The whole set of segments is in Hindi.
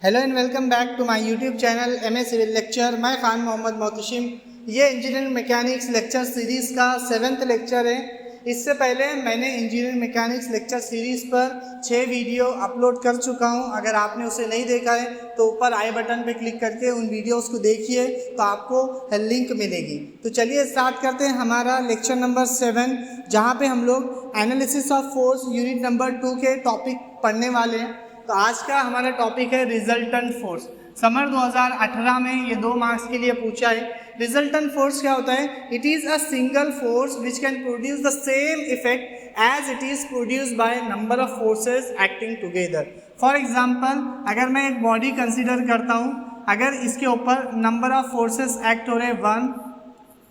Hello and welcome back to my YouTube channel MA civil lecture. मैं खान मोहम्मद मोहतशिम। ये इंजीनियरिंग मैकेनिक्स लेक्चर सीरीज़ का 7th लेक्चर है। इससे पहले मैंने इंजीनियरिंग मैकेनिक्स लेक्चर सीरीज़ पर 6 वीडियो अपलोड कर चुका हूं। अगर आपने उसे नहीं देखा है तो ऊपर आई बटन पे क्लिक करके उन वीडियोस को देखिए तो आपको लिंक मिलेगी। तो चलिए स्टार्ट करते हैं हमारा लेक्चर नंबर 7, जहाँ पे हम लोग analysis of force unit number 2 के टॉपिक पढ़ने वाले हैं। तो आज का हमारा टॉपिक है रिजल्टेंट फोर्स। समर 2018 में ये 2 मार्क्स के लिए पूछा है। रिजल्टेंट फोर्स क्या होता है? It is a single force which can produce the same effect as it is produced by number of forces acting together. For example, अगर मैं एक बॉडी कंसिडर करता हूँ, अगर इसके ऊपर नंबर ऑफ फोर्सेस एक्ट हो रहे 1,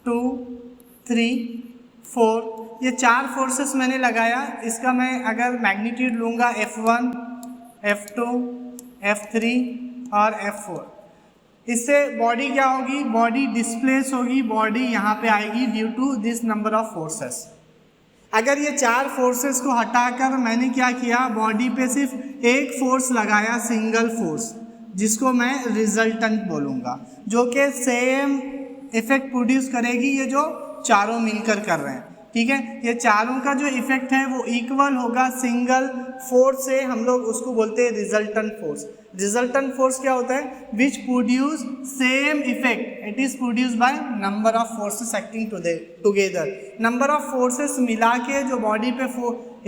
2, 3, 4, ये 4 फोर्सेस मैंने लगाया। इसका मैं अगर मैग्नीट्यूड लूँगा F1, F2, F3 और F4, इससे बॉडी क्या होगी? बॉडी डिस्प्लेस होगी, बॉडी यहाँ पे आएगी due to this number of forces. अगर ये 4 फोर्सेस को हटाकर मैंने क्या किया, बॉडी पे सिर्फ एक फोर्स लगाया, सिंगल फोर्स, जिसको मैं रिजल्टेंट बोलूँगा, जो कि सेम इफेक्ट प्रोड्यूस करेगी ये जो चारों मिलकर कर रहे हैं। ठीक है, ये चारों का जो इफेक्ट है वो इक्वल होगा सिंगल फोर्स से, हम लोग उसको बोलते हैं रिजल्टेंट फोर्स। रिजल्टेंट फोर्स क्या होता है? Which produce same effect, it is produce by number of forces acting together. Number of forces मिला के जो बॉडी पे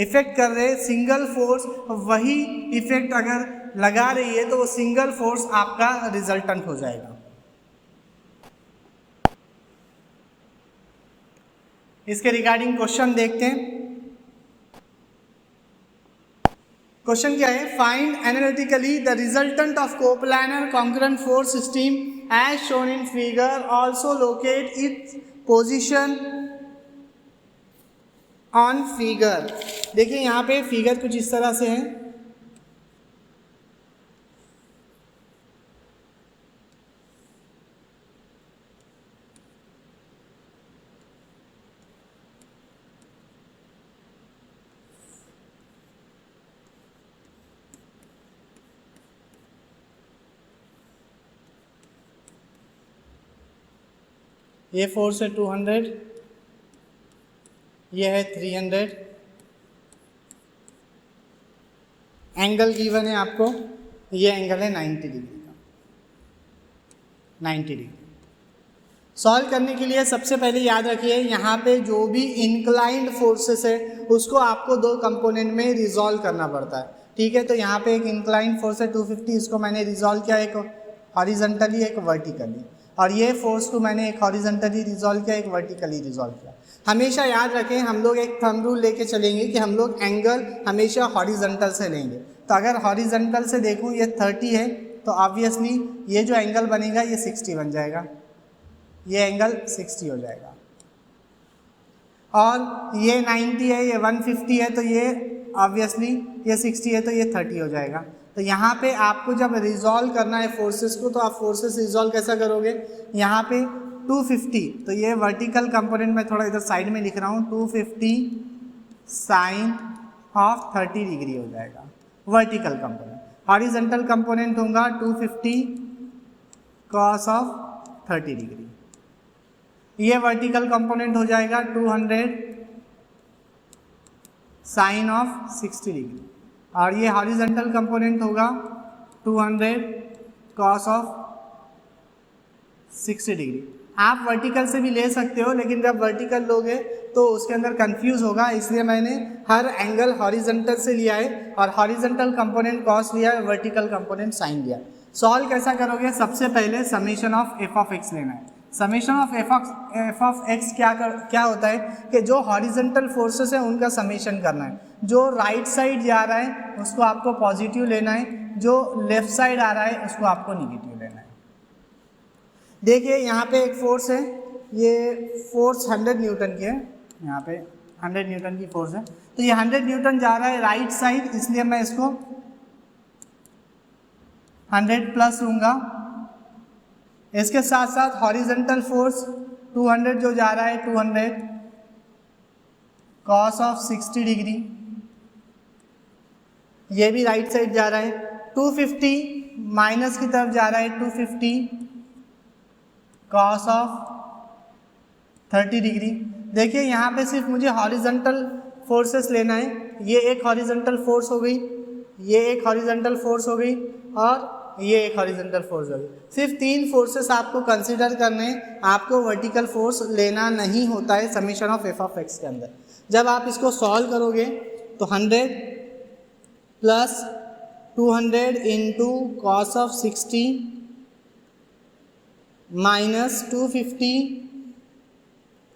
इफेक्ट कर रहे हैं, सिंगल फोर्स वही इफेक्ट अगर लगा रही है तो वो सिंगल फोर्स आपका रिजल्टेंट हो जाएगा। इसके रिगार्डिंग क्वेश्चन देखते हैं। क्वेश्चन क्या है? Find analytically the resultant of coplanar concurrent force system as shown in figure, also locate its position on figure. देखिए यहाँ पे फिगर कुछ इस तरह से है। ये फोर्स है 200, ये है 300। एंगल गिवन है आपको, ये एंगल है 90 डिग्री का। 90 डिग्री सॉल्व करने के लिए सबसे पहले याद रखिए, यहाँ पे जो भी इंक्लाइंड फोर्सेस है उसको आपको 2 कंपोनेंट में रिजॉल्व करना पड़ता है। ठीक है, तो यहाँ पे एक इंक्लाइंड फोर्स है 250, इसको मैंने रिजॉल्व किया, एक हॉरिजॉन्टली एक वर्टिकली, और ये फोर्स को मैंने एक हॉरिजॉन्टली रिजॉल्व किया, एक वर्टिकली रिजॉल्व किया। हमेशा याद रखें, हम लोग एक थंब रूल लेके चलेंगे कि हम लोग एंगल हमेशा हॉरिजॉन्टल से लेंगे। तो अगर हॉरिजॉन्टल से देखूँ ये 30 है, तो ऑब्वियसली ये जो एंगल बनेगा ये 60 बन जाएगा, ये एंगल 60 हो जाएगा। और ये 90 है, ये 150 है, तो ये ऑब्वियसली ये 60 है, तो ये 30 हो जाएगा। तो यहाँ पे आपको जब रिजॉल्व करना है फोर्सेस को, तो आप फोर्सेस रिजॉल्व कैसा करोगे? यहाँ पे 250, तो ये वर्टिकल कंपोनेंट में थोड़ा इधर साइड में लिख रहा हूँ, 250 साइन ऑफ 30 डिग्री हो जाएगा वर्टिकल कंपोनेंट। हॉरिजॉन्टल कंपोनेंट होगा 250 कॉस ऑफ 30 डिग्री। ये वर्टिकल कंपोनेंट हो जाएगा 200 साइन ऑफ 60 डिग्री, और ये हॉरिजॉन्टल कंपोनेंट होगा 200 कॉस ऑफ 60 डिग्री। आप वर्टिकल से भी ले सकते हो, लेकिन जब वर्टिकल लोगे तो उसके अंदर कंफ्यूज होगा, इसलिए मैंने हर एंगल हॉरिजॉन्टल से लिया है, और हॉरिजॉन्टल कंपोनेंट कॉस लिया है, वर्टिकल कंपोनेंट साइन लिया। सॉल्व कैसा करोगे? सबसे पहले summation of F of x लेना है। Summation of F of x क्या होता है कि जो हॉरिजॉन्टल फोर्सेस है उनका समेशन करना है। जो राइट साइड जा रहा है उसको आपको पॉजिटिव लेना है, जो लेफ्ट साइड आ रहा है उसको आपको निगेटिव लेना है। देखिए यहाँ पे एक फोर्स है, ये फोर्स 100 न्यूटन की है, यहाँ पे 100 न्यूटन की फोर्स है, तो ये 100 न्यूटन जा रहा है राइट साइड, इसलिए मैं इसको 100 प्लस लूँगा। इसके साथ साथ हॉरिजॉन्टल फोर्स 200 जो जा रहा है, 200 कॉस ऑफ 60 डिग्री, ये भी राइट साइड जा रहा है। 250 माइनस की तरफ जा रहा है 250 कॉस ऑफ 30 डिग्री। देखिए यहाँ पे सिर्फ मुझे हॉरिजॉन्टल फोर्सेस लेना है। ये एक हॉरिजॉन्टल फोर्स हो गई, ये एक हॉरिजॉन्टल फोर्स हो गई और ये एक हॉरिजॉन्टल फोर्स हो गई। सिर्फ 3 फोर्सेस आपको कंसीडर करने, आपको वर्टिकल फोर्स लेना नहीं होता है summation of F of x के अंदर। जब आप इसको सॉल्व करोगे तो 100 plus 200 into cos of 60 minus 250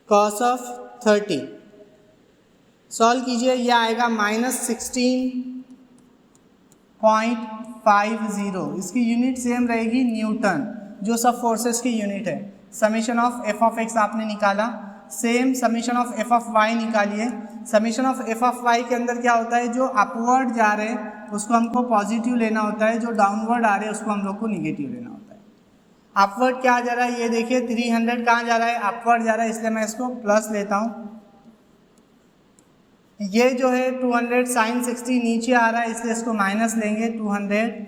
cos of 30 solve कीजिए, यह आएगा -16.50। इसकी यूनिट सेम रहेगी न्यूटन, जो सब फोर्सेस की यूनिट है। Summation of F of X आपने निकाला, same summation of F of Y निकालिए। Summation of F of Y के अंदर क्या होता है, जो अपवर्ड जा रहे हैं उसको हमको पॉजिटिव लेना होता है, जो डाउनवर्ड आ रहे हैं उसको हम लोग को निगेटिव लेना होता है। अपवर्ड क्या जा रहा है, ये देखिए 300 कहाँ जा रहा है, अपवर्ड जा रहा है, इसलिए मैं इसको प्लस लेता हूँ। ये जो है 200 साइन 60 नीचे आ रहा है, इसलिए इसको माइनस लेंगे, 200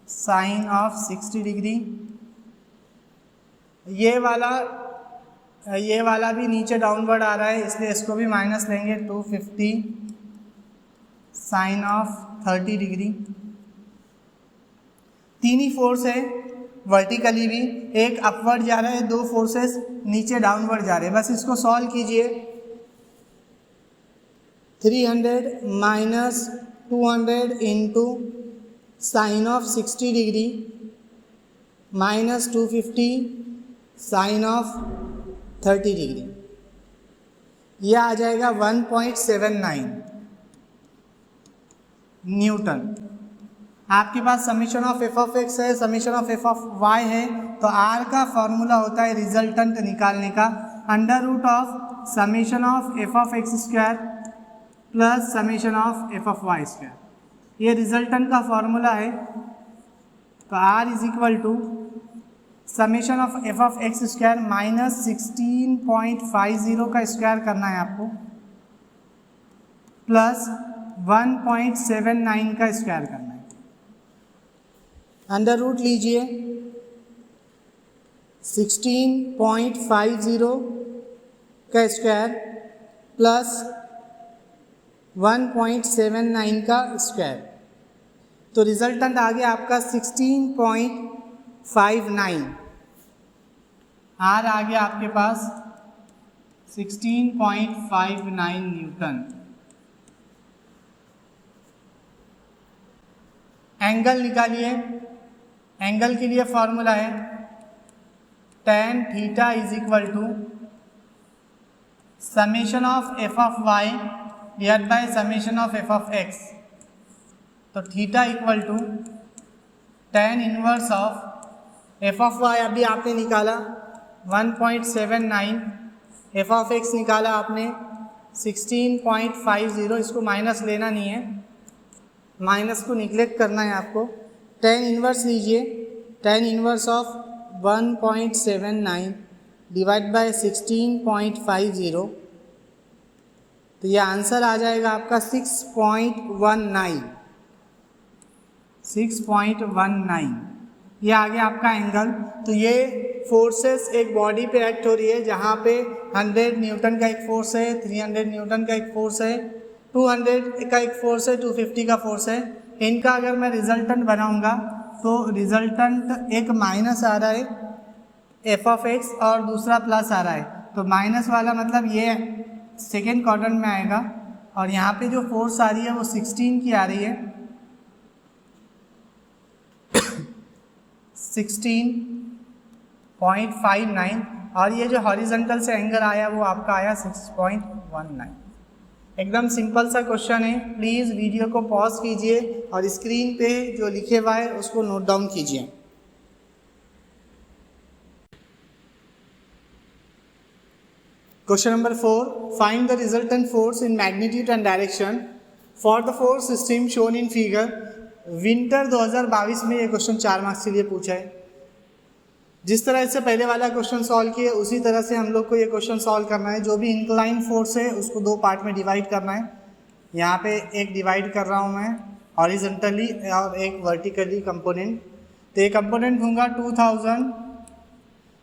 साइन ऑफ 60 डिग्री। ये वाला भी नीचे डाउनवर्ड आ रहा है, इसलिए इसको भी माइनस लेंगे, 250 साइन ऑफ 30 डिग्री। 3 ही फोर्स है, वर्टिकली भी, एक अपवर्ड जा रहा है, 2 फोर्सेस नीचे डाउनवर्ड जा रहे हैं। बस इसको सॉल्व कीजिए। 300 minus 200 into sine of 60 degree minus 250 sine of 30 degree, यह आ जाएगा 1.79 न्यूटन। आपके पास summation of F of X है, summation of F of Y है, तो आर का फॉर्मूला होता है रिजल्टेंट निकालने का, under root of summation of F of X square plus summation of F of Y square. ये रिजल्टेंट का फॉर्मूला है। तो R is equal to summation of F of X square minus 16.50 का स्क्वायर करना है आपको, प्लस 1.79 का स्क्वायर करना है। अंडर रूट लीजिए, 16.50 का स्क्वायर प्लस 1.79 का स्क्वायर, तो रिजल्टेंट आ गया आपका 16.59। आर आ गया आपके पास 16.59 न्यूटन। एंगल निकालिए। एंगल के लिए फॉर्मूला है tan theta is equal to summation of F of Y divide by summation of F of X. तो theta equal to tan inverse of F of Y अभी आपने निकाला 1.79, एफ ऑफ एक्स निकाला आपने 16.50। इसको माइनस लेना नहीं है, माइनस को निगलेक्ट करना है आपको। tan इनवर्स लीजिए, tan inverse of 1.79 divide by 16.50, तो ये आंसर आ जाएगा आपका 6.19। ये आ गया आपका एंगल। तो ये फोर्सेस एक बॉडी पे एक्ट हो रही है, जहाँ पे 100 न्यूटन का एक फोर्स है, 300 न्यूटन का एक फोर्स है, 200 का एक फोर्स है, 250 का फोर्स है। इनका अगर मैं रिजल्टेंट बनाऊंगा तो रिजल्टेंट एक माइनस आ रहा है एफ ऑफ एक्स और दूसरा प्लस आ रहा है। तो माइनस वाला मतलब ये सेकेंड क्वाड्रेंट में आएगा, और यहाँ पे जो फोर्स आ रही है वो 16 की आ रही है, 16.59, और ये जो हॉरिजॉन्टल से एंगल आया वो आपका आया 6.19। एकदम सिंपल सा क्वेश्चन है। प्लीज़ वीडियो को पॉज कीजिए और स्क्रीन पे जो लिखे हुआ है उसको नोट डाउन कीजिए। Question number 4, find the resultant force in magnitude and direction for the force system shown in figure. Winter 2022 में ये क्वेश्चन 4 मार्क्स के लिए पूछा है। जिस तरह से पहले वाला क्वेश्चन सॉल्व किए उसी तरह से हम लोग को ये क्वेश्चन सॉल्व करना है। जो भी इंक्लाइन फोर्स है उसको 2 पार्ट में डिवाइड करना है। यहाँ पे एक डिवाइड कर रहा हूँ मैं, हॉरिजॉन्टली और एक वर्टिकली कंपोनेंट। तो ये कंपोनेंट होगा 2000।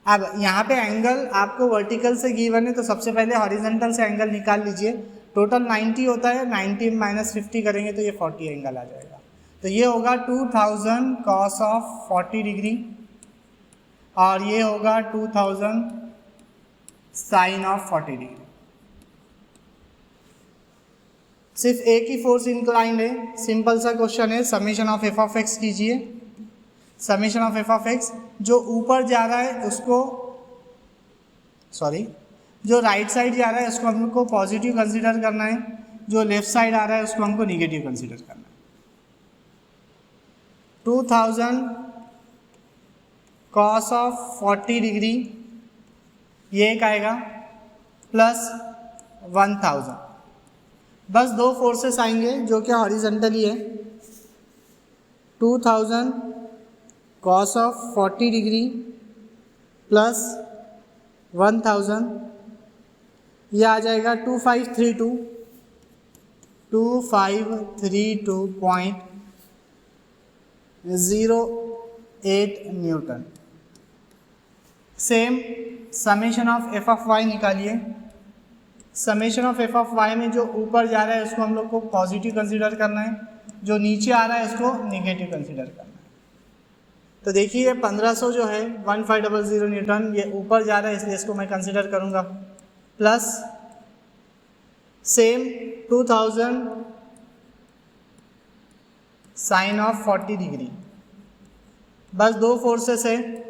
अब यहाँ पे एंगल आपको वर्टिकल से गिवन है, तो सबसे पहले हॉरिजॉन्टल से एंगल निकाल लीजिए। टोटल 90 होता है, 90 माइनस 50 करेंगे तो ये 40 एंगल आ जाएगा। तो ये होगा 2000 कॉस ऑफ 40 डिग्री और ये होगा 2000 साइन ऑफ 40 डिग्री। सिर्फ एक ही फोर्स इंक्लाइंड है, सिंपल सा क्वेश्चन है। Summation of F of X कीजिए। Summation of F of X, जो ऊपर जा रहा है उसको, सॉरी, जो राइट साइड जा रहा है उसको हमको पॉजिटिव कंसीडर करना है, जो लेफ्ट साइड आ रहा है उसको हमको निगेटिव कंसीडर करना है। 2000 कॉस ऑफ 40 डिग्री ये एक आएगा प्लस 1000। बस दो फोर्सेस आएंगे जो कि हॉरिजॉन्टली है। 2000 कॉस ऑफ 40 डिग्री प्लस 1000, ये आ जाएगा 2532.08 newton. Same summation of F of Y निकालिए। Summation of F of Y में जो ऊपर जा रहा है उसको हम लोग को पॉजिटिव कंसीडर करना है, जो नीचे आ रहा है उसको नेगेटिव कंसीडर करना है। तो देखिए 1500 जो है 1500 न्यूटन, ये ऊपर जा रहा है इसलिए इसको मैं कंसीडर करूँगा, plus same 2000 sine of 40 degree. बस दो फोर्सेस है,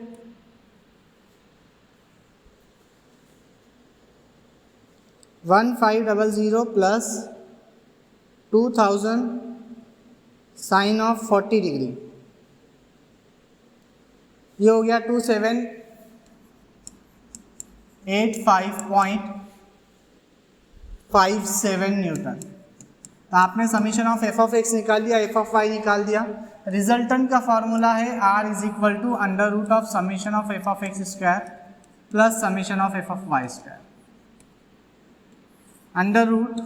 $1500 प्लस 2000 साइन ऑफ 40 डिग्री, ये हो गया 2785.57 न्यूटन। तो आपने summation of F of x निकाल दिया, एफ ऑफ वाई निकाल दिया। रिजल्टेंट का फॉर्मूला है R is equal to under root of summation of F of X square plus summation of F of Y square. Under root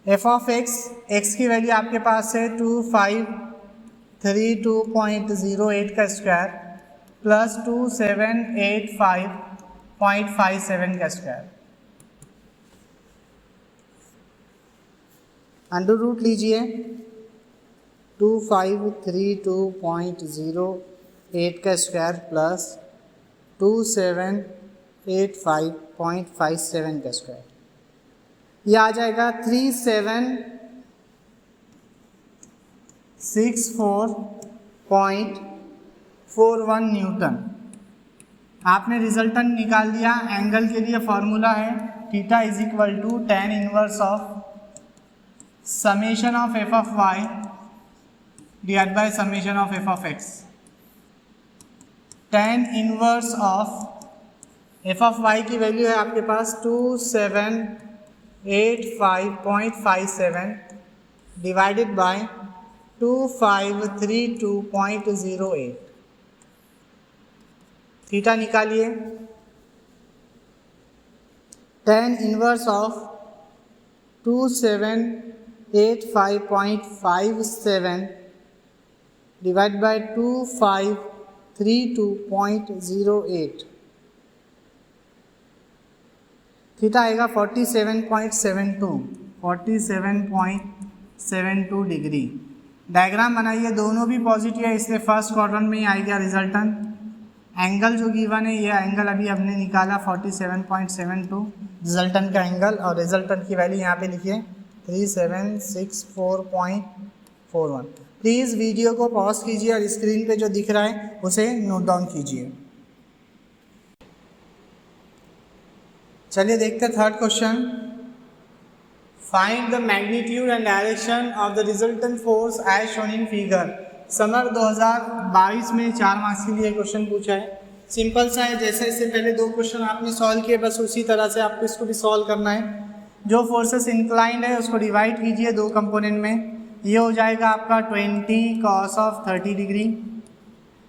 F of X की वैल्यू आपके पास है 2532.08 का स्क्वायर प्लस 2785.57 का स्क्वायर। अंडर रूट लीजिए 2532.08 का स्क्वायर प्लस 2785.57 का स्क्वायर, ये आ जाएगा 3764.41 न्यूटन। आपने रिजल्टेंट निकाल दिया। एंगल के लिए फॉर्मूला है theta is equal to tan inverse of summation of F of Y divide by summation of F of X. tan inverse of F of Y की वैल्यू है आपके पास 2785.57 डिवाइडेड बाय 2532.08। थीटा निकालिए। tan inverse of 2785.57 divide by 2532.08, theta आएगा 47.72 डिग्री। डायग्राम बनाइए, दोनों भी पॉजिटिव है इसलिए फर्स्ट क्वाड्रेंट में ही आ गया रिजल्टेंट। एंगल जो गिवन है ये एंगल अभी हमने निकाला 47.72 रिजल्टेंट का एंगल, और रिजल्टेंट की वैल्यू यहाँ पे लिखिए 3764.41। प्लीज़ वीडियो को पॉज कीजिए और स्क्रीन पे जो दिख रहा है उसे नोट डाउन कीजिए। चलिए देखते हैं third question. Find the magnitude and direction of the resultant force as shown in figure. Summer 2022 में 4 मार्क्स के लिए क्वेश्चन पूछा है। सिंपल सा है, जैसे इससे पहले 2 क्वेश्चन आपने सॉल्व किए बस उसी तरह से आपको इसको भी सॉल्व करना है। जो फोर्सेस इंक्लाइंड है उसको डिवाइड कीजिए 2 कंपोनेंट में। ये हो जाएगा आपका 20 कॉस ऑफ 30 डिग्री,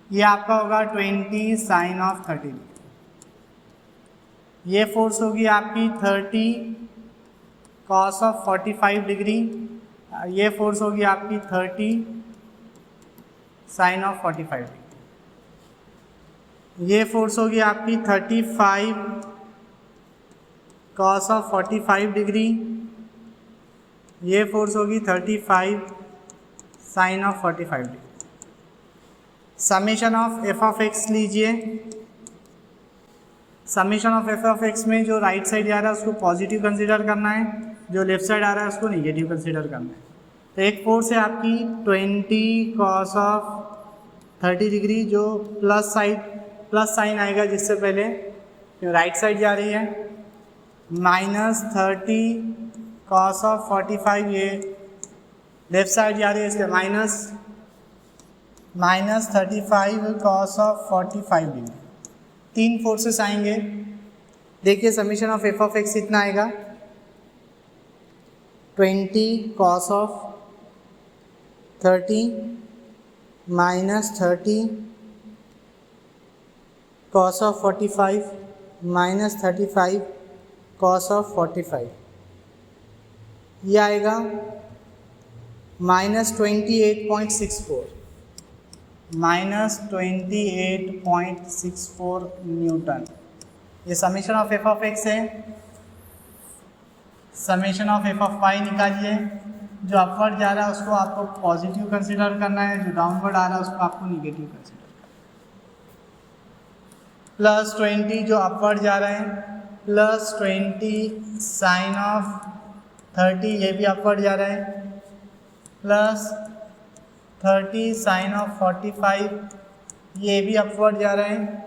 ये आपका होगा 20 साइन ऑफ 30 डिग्री। ये फोर्स होगी आपकी 30 कॉस ऑफ 45 डिग्री ये फोर्स होगी आपकी 30 साइन ऑफ 45 डिग्री। ये फोर्स होगी आपकी 35 कॉस ऑफ 45 डिग्री। ये फोर्स होगी 35 sine of 45 degree. Summation of F of X लीजिए। Summation of F of X में जो राइट साइड जा रहा है उसको पॉजिटिव कंसीडर करना है, जो लेफ्ट साइड आ रहा है उसको नेगेटिव कंसीडर करना है। तो एक फोर्स है आपकी 20 कॉस ऑफ 30 डिग्री, जो प्लस साइन आएगा जिससे पहले राइट साइड जा रही है, माइनस 30 कॉस ऑफ 45, ये लेफ्ट साइड जा रही है इसके minus 35 cos of 45 degree. 3 forces आएंगे। देखिए summation of F of X इतना आएगा 20 cos of 30 minus 30 cos of 45 minus 35 cos of 45, ये आएगा माइनस 28.64 न्यूटन। ये summation of F of X है। Summation of F of Y निकालिए। जो अपवर्ड जा रहा है उसको आपको पॉजिटिव कंसीडर करना है, जो डाउनवर्ड आ रहा है उसको आपको निगेटिव कंसीडर करना है। प्लस 20 जो अपवर्ड जा रहा है, प्लस 20 साइन ऑफ 30, ये भी अपवर्ड जा रहा है, प्लस 30 साइन ऑफ 45, ये भी अपवर्ड जा रहा है,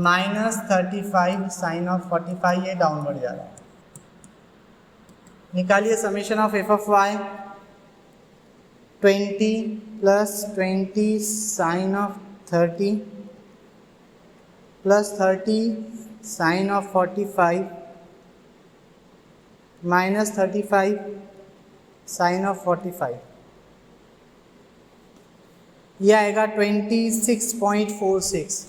माइनस 35 साइन ऑफ 45, ये डाउनवर्ड जा रहा है। निकालिए summation of F of Y. 20 plus 20 sine of 30 plus 30 sine of 45 minus 35 sine of 45, यह आएगा 26.46।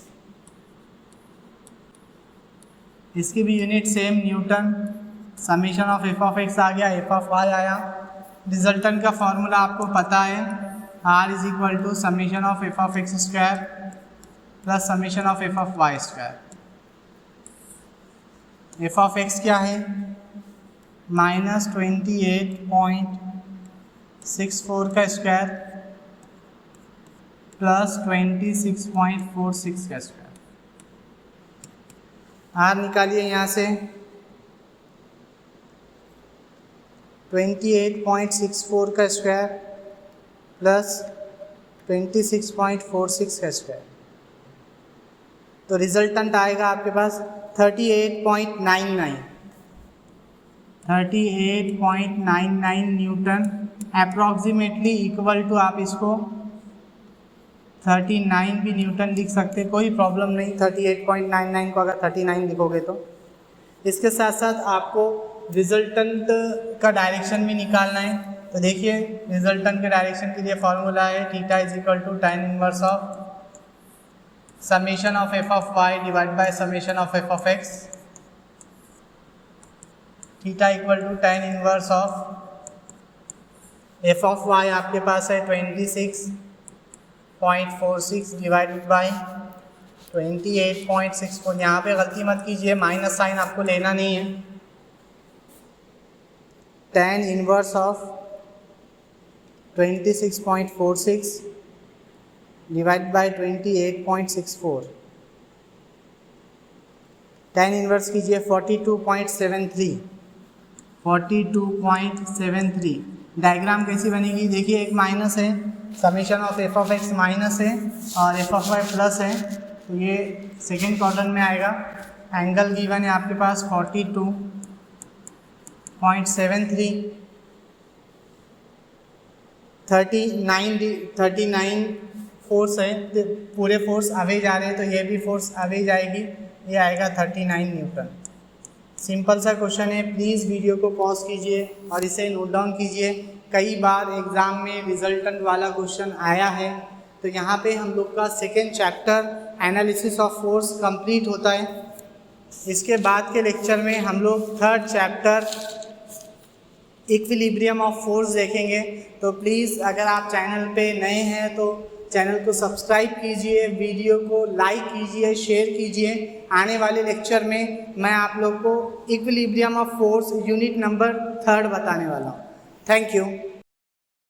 इसकी भी unit same newton. Summation of F of X आ गया, एफ ऑफ वाई आया। रिजल्टेंट का फॉर्मूला आपको पता है, R is equal to summation of F of X square plus summation of F of Y square. F of x क्या है, माइनस 28.64 का स्क्वायर प्लस 26.46 का स्क्वायर। आर निकालिए यहाँ से, 28.64 का स्क्वायर प्लस 26.46 का स्क्वायर। तो रिजल्टेंट आएगा आपके पास 38.99 न्यूटन, अप्रॉक्सीमेटली इक्वल टू, आप इसको 39 भी न्यूटन लिख सकते, कोई प्रॉब्लम नहीं। 38.99 को अगर 39 लिखोगे तो। इसके साथ साथ आपको रिजल्टेंट का डायरेक्शन भी निकालना है। तो देखिए रिजल्टेंट के डायरेक्शन के लिए फॉर्मूला है theta is equal to tan inverse of summation of F of Y divide by summation of F of X. Theta equal to tan inverse of F of Y आपके पास है 26.46 डिवाइडेड बाई 28.64। यहाँ पे गलती मत कीजिए, माइनस साइन आपको लेना नहीं है। tan inverse of 26.46 divide by 28.64। tan inverse कीजिए 42.73। डायग्राम कैसी बनेगी, देखिए एक माइनस है, summation of F of x minus है और एफ ऑफ वाई प्लस है, तो ये सेकेंड क्वाड्रेंट में आएगा। एंगल गिवन है आपके पास 42.73, 39 फोर्स है, तो पूरे फोर्स अवे जा रहे हैं, तो ये भी फोर्स अवे जाएगी, ये आएगा 39 न्यूटन। सिंपल सा क्वेश्चन है, प्लीज़ वीडियो को पॉज कीजिए और इसे नोट डाउन कीजिए। कई बार एग्ज़ाम में रिजल्टेंट वाला क्वेश्चन आया है। तो यहाँ पे हम लोग का second chapter analysis of force complete होता है। इसके बाद के लेक्चर में हम लोग third chapter equilibrium of force देखेंगे। तो प्लीज़ अगर आप चैनल पे नए हैं तो चैनल को सब्सक्राइब कीजिए, वीडियो को लाइक कीजिए, शेयर कीजिए। आने वाले लेक्चर में मैं आप लोग को equilibrium of force unit number 3 बताने वाला हूँ। Thank you.